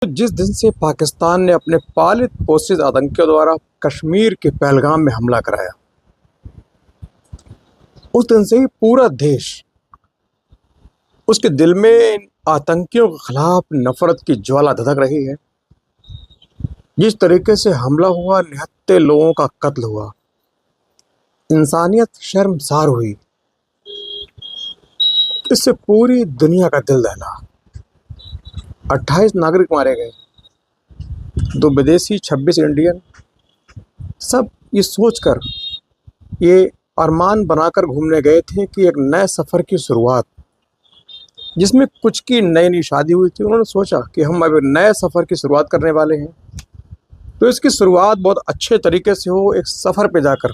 जिस दिन से पाकिस्तान ने अपने पालित पोषित आतंकियों द्वारा कश्मीर के पहलगाम में हमला कराया, उस दिन से ही पूरा देश उसके दिल में इन आतंकियों के खिलाफ नफरत की ज्वाला धधक रही है। जिस तरीके से हमला हुआ, निहत्थे लोगों का कत्ल हुआ, इंसानियत शर्मसार हुई। इससे पूरी दुनिया का दिल दहला। 28 नागरिक मारे गए, 2 विदेशी, 26 इंडियन। सब ये सोचकर, ये अरमान बनाकर घूमने गए थे कि एक नए सफ़र की शुरुआत, जिसमें कुछ की नई नई शादी हुई थी। उन्होंने सोचा कि हम अब नए सफ़र की शुरुआत करने वाले हैं, तो इसकी शुरुआत बहुत अच्छे तरीके से हो, एक सफ़र पे जाकर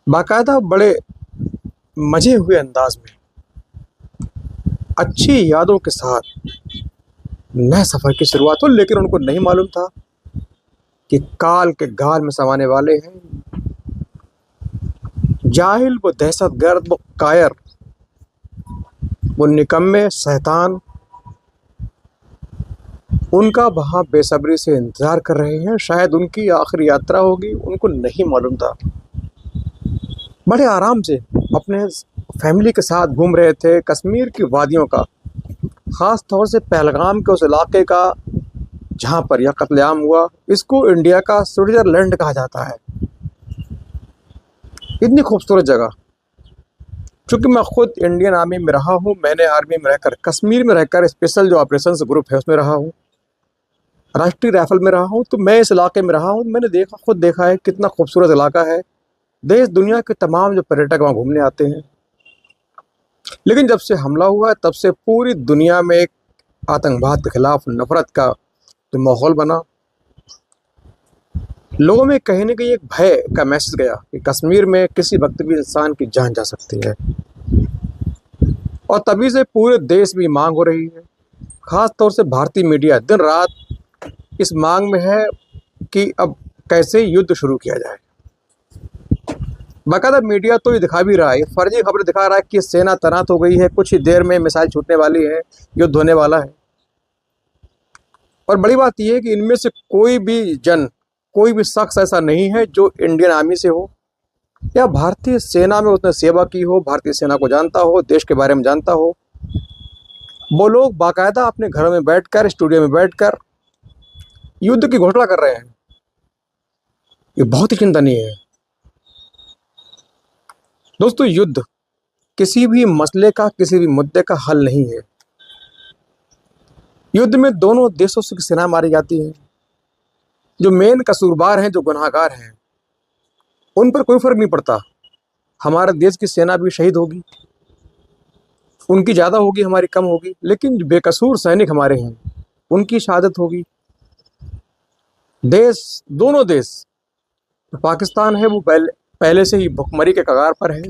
बाकायदा बड़े मजे हुए अंदाज में, अच्छी यादों के साथ नए सफ़र की शुरुआत हो। लेकिन उनको नहीं मालूम था कि काल के गाल में समाने वाले हैं जाहिल, वो दहशतगर्द, वो कायर, वो निकम्मे शैतान। उनका वहाँ बेसब्री से इंतज़ार कर रहे हैं। शायद उनकी आखिरी यात्रा होगी, उनको नहीं मालूम था। बड़े आराम से अपने फैमिली के साथ घूम रहे थे कश्मीर की वादियों का, ख़ास तौर से पहलगाम के उस इलाके का जहाँ पर यह कत्लेआम हुआ। इसको इंडिया का स्विट्ज़रलैंड कहा जाता है। इतनी खूबसूरत जगह। चूँकि मैं खुद इंडियन आर्मी में रहा हूँ, मैंने आर्मी में रहकर, कश्मीर में रहकर स्पेशल जो ऑपरेशंस ग्रुप है उसमें रहा हूँ, राष्ट्रीय राइफल में रहा हूँ, तो मैं इस इलाके में रहा हूँ। मैंने खुद देखा है कितना खूबसूरत इलाका है। देश दुनिया के तमाम जो पर्यटक वहाँ घूमने आते हैं। लेकिन जब से हमला हुआ है, तब से पूरी दुनिया में एक आतंकवाद के खिलाफ नफरत का जो माहौल बना, लोगों में कहीं न कहीं एक भय का मैसेज गया कि कश्मीर में किसी वक्त भी इंसान की जान जा सकती है। और तभी से पूरे देश में मांग हो रही है। ख़ास तौर से भारतीय मीडिया दिन रात इस मांग में है कि अब कैसे युद्ध शुरू किया जाए। बाकायदा मीडिया तो ये दिखा भी रहा है, फर्जी खबरें दिखा रहा है कि सेना तैनात हो गई है, कुछ ही देर में मिसाइल छूटने वाली है, युद्ध होने वाला है। और बड़ी बात यह है कि इनमें से कोई भी शख्स ऐसा नहीं है जो इंडियन आर्मी से हो या भारतीय सेना में उसने सेवा की हो, भारतीय सेना को जानता हो, देश के बारे में जानता हो। वो लोग बाकायदा अपने घरों में बैठकर, स्टूडियो में बैठकर युद्ध की घोषणा कर रहे हैं। ये बहुत ही चिंतनीय है। दोस्तों, युद्ध किसी भी मसले का, किसी भी मुद्दे का हल नहीं है। युद्ध में दोनों देशों से सेना मारी जाती है। जो मेन कसूरवार हैं, जो गुनहगार हैं, उन पर कोई फर्क नहीं पड़ता। हमारे देश की सेना भी शहीद होगी, उनकी ज़्यादा होगी, हमारी कम होगी, लेकिन जो बेकसूर सैनिक हमारे हैं, उनकी शहादत होगी। दोनों देश, पाकिस्तान है वो पहले से ही भुखमरी के कगार पर है,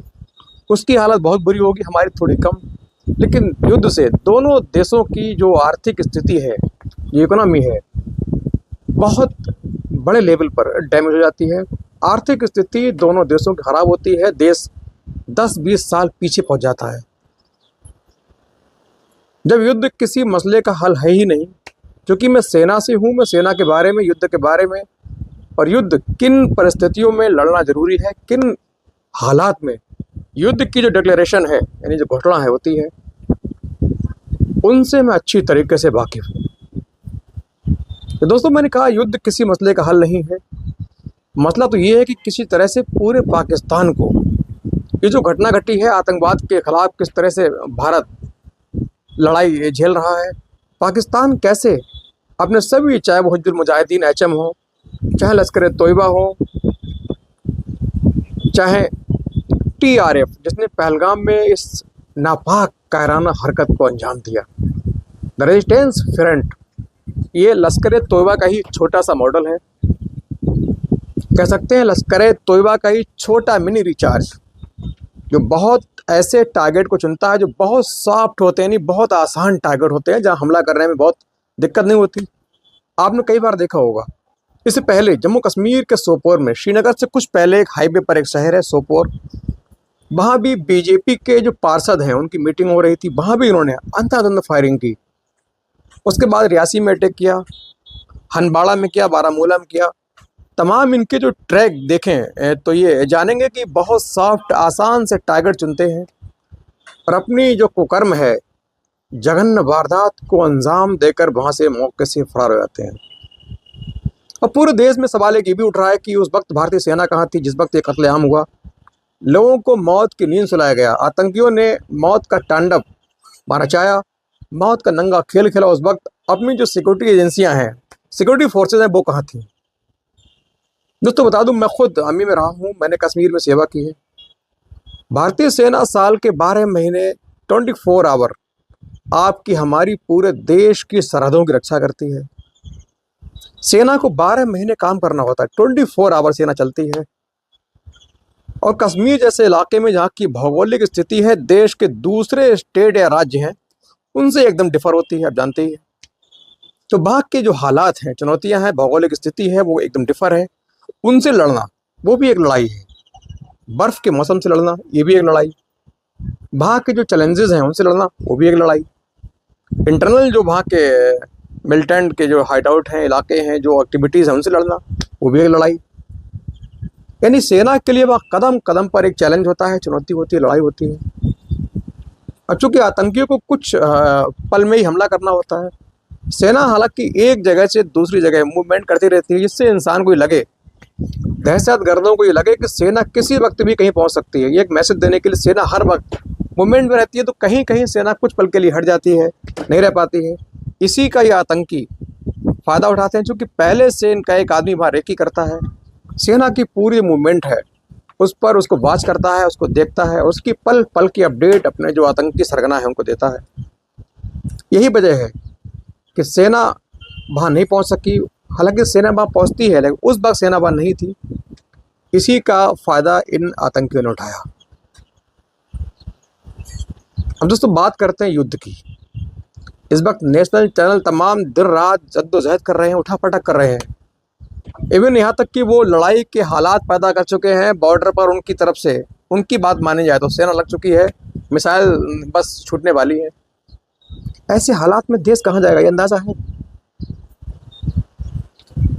उसकी हालत बहुत बुरी होगी, हमारी थोड़ी कम। लेकिन युद्ध से दोनों देशों की जो आर्थिक स्थिति है, जो इकोनॉमी है, बहुत बड़े लेवल पर डैमेज हो जाती है। आर्थिक स्थिति दोनों देशों की खराब होती है, देश 10-20 साल पीछे पहुंच जाता है। जब युद्ध किसी मसले का हल है ही नहीं, क्योंकि मैं सेना से हूँ, मैं सेना के बारे में, युद्ध के बारे में, और युद्ध किन परिस्थितियों में लड़ना जरूरी है, किन हालात में युद्ध की जो डिक्लेरेशन है, यानी जो घोषणा है होती है, उनसे मैं अच्छी तरीके से वाकिफ हूँ। तो दोस्तों, मैंने कहा युद्ध किसी मसले का हल नहीं है। मसला तो ये है कि किसी तरह से पूरे पाकिस्तान को, ये जो घटना घटी है आतंकवाद के खिलाफ, किस तरह से भारत लड़ाई झेल रहा है, पाकिस्तान कैसे अपने सभी, चाहे वो हिजबुल मुजाहिदीन HM हो, चाहे लश्कर तोयबा हो, चाहे TRF जिसने पहलगाम में इस नापाक कायराना हरकत को अंजाम दिया, द रेजिस्टेंस फ्रंट, ये लश्कर तोयबा का ही छोटा सा मॉडल है। कह सकते हैं लश्कर तोयबा का ही छोटा मिनी रिचार्ज, जो बहुत ऐसे टारगेट को चुनता है जो बहुत सॉफ्ट होते हैं, नहीं बहुत आसान टारगेट होते हैं, जहां हमला करने में बहुत दिक्कत नहीं होती। आपने कई बार देखा होगा, इससे पहले जम्मू कश्मीर के सोपोर में, श्रीनगर से कुछ पहले एक हाईवे पर एक शहर है सोपोर, वहाँ भी बीजेपी के जो पार्षद हैं उनकी मीटिंग हो रही थी, वहाँ भी इन्होंने अंधाधुंध फायरिंग की। उसके बाद रियासी में अटैक किया, हनबाड़ा में किया, बारामूला में किया। तमाम इनके जो ट्रैक देखें तो ये जानेंगे कि बहुत सॉफ्ट आसान से टारगेट चुनते हैं और अपनी जो कुकर्म है, जघन्य वारदात को अंजाम देकर वहाँ से मौके से फरार हो जाते हैं। और पूरे देश में सवाल एक ये भी उठ रहा है कि उस वक्त भारतीय सेना कहाँ थी जिस वक्त ये कत्लेआम हुआ। लोगों को मौत की नींद सुलाया गया, आतंकियों ने मौत का तांडव मचाया, मौत का नंगा खेल खेला। उस वक्त अपनी जो सिक्योरिटी एजेंसियां हैं, सिक्योरिटी फोर्सेज हैं, वो कहाँ थी। दोस्तों बता दूं, मैं खुद आर्मी में रहा हूँ, मैंने कश्मीर में सेवा की है। भारतीय सेना साल के 12 महीने 24 आवर आपकी हमारी पूरे देश की सरहदों की रक्षा करती है। सेना को 12 महीने काम करना होता है, 24 आवर सेना चलती है। और कश्मीर जैसे इलाके में जहाँ की भौगोलिक स्थिति है देश के दूसरे स्टेट या राज्य हैं उनसे एकदम डिफर होती है, आप जानते ही हैं। तो वहाँ के जो हालात हैं, चुनौतियाँ हैं, भौगोलिक स्थिति है, वो एकदम डिफर है। उनसे लड़ना वो भी एक लड़ाई है। बर्फ़ के मौसम से लड़ना ये भी एक लड़ाई। वहाँ के जो चैलेंजेस हैं उनसे लड़ना वो भी एक लड़ाई। इंटरनल जो वहाँ के मिलिटेंट के जो हाइड आउट हैं, इलाके हैं, जो एक्टिविटीज़ हैं उनसे लड़ना वो भी एक लड़ाई। यानी सेना के लिए वह कदम कदम पर एक चैलेंज होता है, चुनौती होती है, लड़ाई होती है। और चूंकि आतंकियों को कुछ पल में ही हमला करना होता है, सेना हालांकि एक जगह से दूसरी जगह मूवमेंट करती रहती है, जिससे इंसान को ये लगे, दहशतगर्दों को ये लगे कि सेना किसी वक्त भी कहीं पहुंच सकती है। ये एक मैसेज देने के लिए सेना हर वक्त मूवमेंट में रहती है। तो कहीं कहीं सेना कुछ पल के लिए हट जाती है, नहीं रह पाती है। इसी का ये आतंकी फ़ायदा उठाते हैं। चूँकि पहले से इनका एक आदमी वहाँ रेकी करता है, सेना की पूरी मूवमेंट है उस पर, उसको वॉच करता है, उसको देखता है, उसकी पल पल की अपडेट अपने जो आतंकी सरगना है उनको देता है। यही वजह है कि सेना वहाँ नहीं पहुँच सकी। हालांकि सेना वहाँ पहुँचती है, लेकिन उस वक्त सेना वहाँ नहीं थी। इसी का फ़ायदा इन आतंकियों ने उठाया। अब दोस्तों बात करते हैं युद्ध की। इस वक्त नेशनल चैनल तमाम दिन रात जद्दोजहद कर रहे हैं, उठापटक कर रहे हैं। इवन यहाँ तक कि वो लड़ाई के हालात पैदा कर चुके हैं बॉर्डर पर। उनकी तरफ से उनकी बात मानी जाए तो सेना लग चुकी है, मिसाइल बस छूटने वाली है। ऐसे हालात में देश कहाँ जाएगा, ये अंदाज़ा है।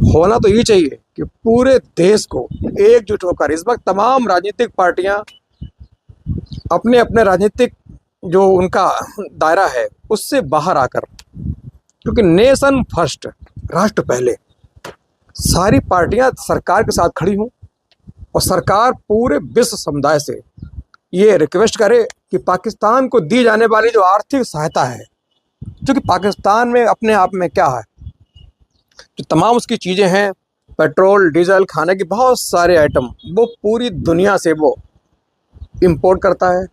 होना तो ये चाहिए कि पूरे देश को एकजुट होकर इस वक्त तमाम राजनीतिक पार्टियां अपने अपने राजनीतिक जो उनका दायरा है उससे बाहर आकर, क्योंकि नेशन फर्स्ट, राष्ट्र पहले, सारी पार्टियां सरकार के साथ खड़ी हों और सरकार पूरे विश्व समुदाय से ये रिक्वेस्ट करे कि पाकिस्तान को दी जाने वाली जो आर्थिक सहायता है, क्योंकि पाकिस्तान में अपने आप में क्या है, जो तमाम उसकी चीज़ें हैं, पेट्रोल, डीजल, खाने के बहुत सारे आइटम, वो पूरी दुनिया से वो इंपोर्ट करता है।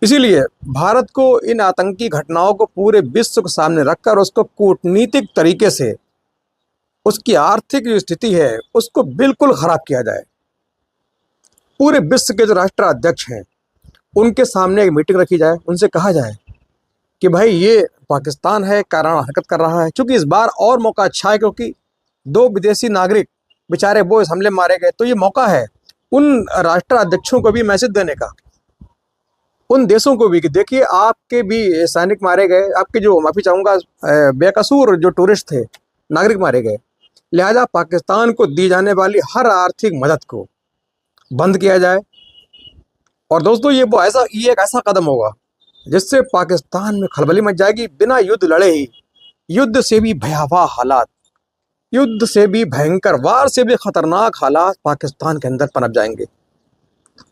इसीलिए भारत को इन आतंकी घटनाओं को पूरे विश्व के सामने रखकर उसको कूटनीतिक तरीके से उसकी आर्थिक जो स्थिति है उसको बिल्कुल ख़राब किया जाए। पूरे विश्व के जो राष्ट्राध्यक्ष हैं उनके सामने एक मीटिंग रखी जाए, उनसे कहा जाए कि भाई ये पाकिस्तान है, कायराना हरकत कर रहा है। क्योंकि इस बार और मौका अच्छा है, क्योंकि 2 विदेशी नागरिक बेचारे वो इस हमले में मारे गए। तो ये मौका है उन राष्ट्राध्यक्षों को भी मैसेज देने का, उन देशों को भी कि देखिए आपके भी सैनिक मारे गए, आपके जो, माफ़ी चाहूँगा, बेकसूर जो टूरिस्ट थे, नागरिक मारे गए। लिहाजा पाकिस्तान को दी जाने वाली हर आर्थिक मदद को बंद किया जाए। और दोस्तों ये एक ऐसा कदम होगा जिससे पाकिस्तान में खलबली मच जाएगी। बिना युद्ध लड़े ही, युद्ध से भी भयावह हालात, युद्ध से भी भयंकर, वार से भी खतरनाक हालात पाकिस्तान के अंदर पनप जाएंगे।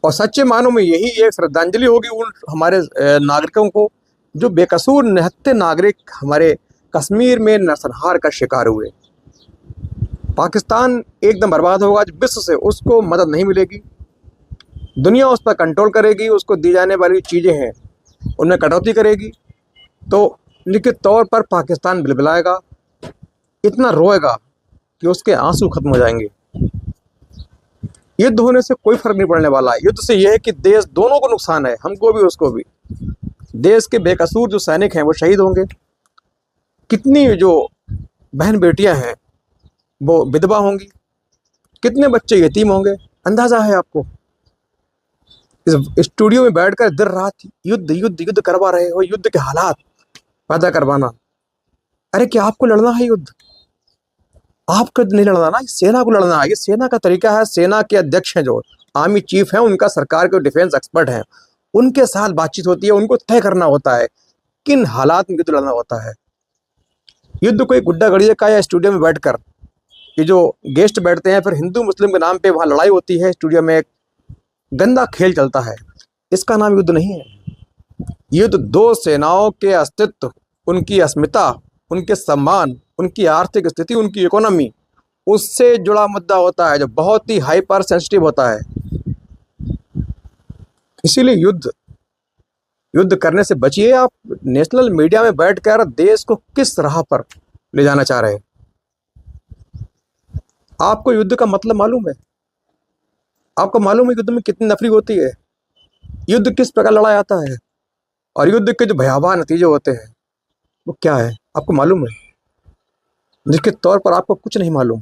और सच्चे मानों में यही एक श्रद्धांजलि होगी उन हमारे नागरिकों को जो बेकसूर निहत्थे नागरिक हमारे कश्मीर में नरसंहार का शिकार हुए। पाकिस्तान एकदम बर्बाद होगा, विश्व से उसको मदद नहीं मिलेगी, दुनिया उस पर कंट्रोल करेगी, उसको दी जाने वाली चीज़ें हैं उनमें कटौती करेगी। तो निश्चित तौर पर पाकिस्तान बिलबिलाएगा, इतना रोएगा कि उसके आंसू खत्म हो जाएंगे। युद्ध होने से कोई फर्क नहीं पड़ने वाला है। युद्ध से यह है कि देश दोनों को नुकसान है, हमको भी उसको भी। देश के बेकसूर जो सैनिक हैं वो शहीद होंगे, कितनी जो बहन बेटियां हैं वो विधवा होंगी, कितने बच्चे यतीम होंगे। अंदाज़ा है आपको। इस स्टूडियो में बैठकर दिन रात युद्ध युद्ध युद्ध करवा रहे हो, युद्ध के हालात पैदा करवाना अरे क्या आपको लड़ना है युद्ध? आपको नहीं लड़ना ना, सेना को लड़ना है। ये सेना का तरीका है। सेना के अध्यक्ष हैं जो आर्मी चीफ हैं, उनका सरकार के डिफेंस एक्सपर्ट हैं, उनके साथ बातचीत होती है। उनको तय करना होता है किन हालात में युद्ध लड़ना होता है। युद्ध कोई गुड्डा गड़िया का या स्टूडियो में बैठकर ये जो गेस्ट बैठते हैं फिर हिंदू मुस्लिम के नाम पे वहां लड़ाई होती है स्टूडियो में, एक गंदा खेल चलता है, इसका नाम युद्ध नहीं है। युद्ध दो सेनाओं के अस्तित्व, उनकी अस्मिता, उनके सम्मान, उनकी आर्थिक स्थिति, उनकी इकोनॉमी, उससे जुड़ा मुद्दा होता है जो बहुत ही हाइपर सेंसिटिव होता है। इसीलिए युद्ध करने से बचिए। आप नेशनल मीडिया में बैठकर देश को किस राह पर ले जाना चाह रहे हैं? आपको युद्ध का मतलब मालूम है? आपको मालूम है युद्ध में कितनी नफरी होती है? युद्ध किस प्रकार लड़ा जाता है? और युद्ध के जो भयावह नतीजे होते हैं वो क्या है आपको मालूम है? जिसके तौर पर आपको कुछ नहीं मालूम।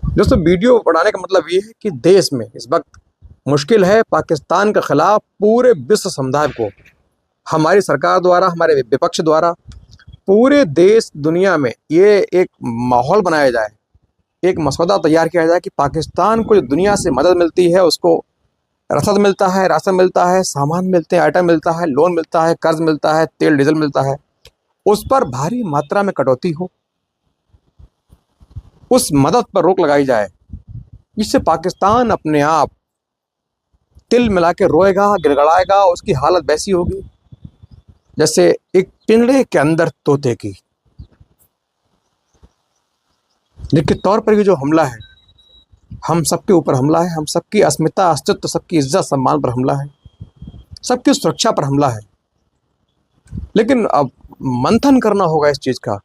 दोस्तों, वीडियो बनाने का मतलब ये है कि देश में इस वक्त मुश्किल है। पाकिस्तान के खिलाफ पूरे विश्व समुदाय को हमारी सरकार द्वारा, हमारे विपक्ष द्वारा, पूरे देश दुनिया में ये एक माहौल बनाया जाए, एक मसौदा तैयार किया जाए कि पाकिस्तान को जो दुनिया से मदद मिलती है, उसको रसद मिलता है, राशन मिलता है, सामान मिलते हैं, आइटम मिलता है, लोन मिलता है, कर्ज मिलता है, तेल डीजल मिलता है, उस पर भारी मात्रा में कटौती हो, उस मदद पर रोक लगाई जाए। इससे पाकिस्तान अपने आप तिल मिला के रोएगा, गिड़गड़ाएगा। उसकी हालत वैसी होगी जैसे एक पिंजड़े के अंदर तोते की। जिसके तौर पर ये जो हमला है, हम सबके ऊपर हमला है, हम सबकी अस्मिता, अस्तित्व, सबकी इज्जत सम्मान पर हमला है, सबकी सुरक्षा पर हमला है। लेकिन अब मंथन करना होगा इस चीज़ का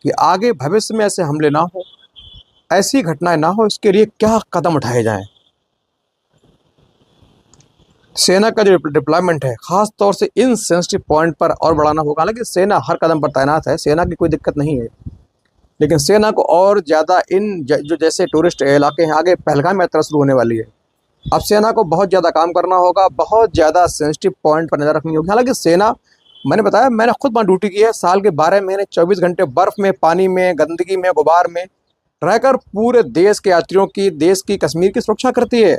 कि आगे भविष्य में ऐसे हमले ना हो, ऐसी घटनाएं ना हो, इसके लिए क्या कदम उठाए जाएं। सेना का जो डिप्लॉयमेंट है खास तौर से इन सेंसिटिव पॉइंट पर और बढ़ाना होगा। हालांकि सेना हर कदम पर तैनात है, सेना की कोई दिक्कत नहीं है, लेकिन सेना को और ज़्यादा इन जो जैसे टूरिस्ट इलाके हैं, आगे पहलगाम यात्रा शुरू होने वाली है, अब सेना को बहुत ज़्यादा काम करना होगा, बहुत ज़्यादा सेंसिटिव पॉइंट पर नज़र रखनी होगी। हालांकि सेना, मैंने बताया, मैंने खुद वहाँ ड्यूटी की है, साल के 12 महीने 24 घंटे बर्फ़ में, पानी में, गंदगी में, गुबार में रहकर पूरे देश के यात्रियों की, देश की, कश्मीर की सुरक्षा करती है।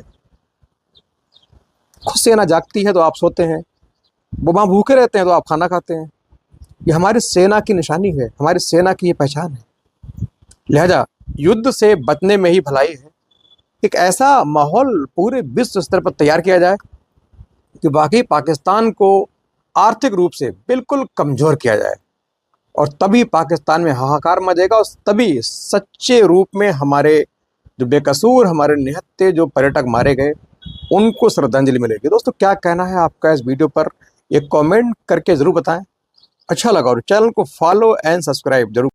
खुद सेना जागती है तो आप सोते हैं, वो वहाँ भूखे रहते हैं तो आप खाना खाते हैं। ये हमारी सेना की निशानी है, हमारी सेना की ये पहचान है। लिहाजा युद्ध से बचने में ही भलाई है। एक ऐसा माहौल पूरे विश्व स्तर पर तैयार किया जाए कि वाकई पाकिस्तान को आर्थिक रूप से बिल्कुल कमज़ोर किया जाए, और तभी पाकिस्तान में हाहाकार मचेगा, और तभी सच्चे रूप में हमारे जो बेकसूर, हमारे निहत्थे जो पर्यटक मारे गए, उनको श्रद्धांजलि मिलेगी। दोस्तों, क्या कहना है आपका इस वीडियो पर? एक कमेंट करके ज़रूर बताएं। अच्छा लगा और चैनल को फॉलो एंड सब्सक्राइब जरूर।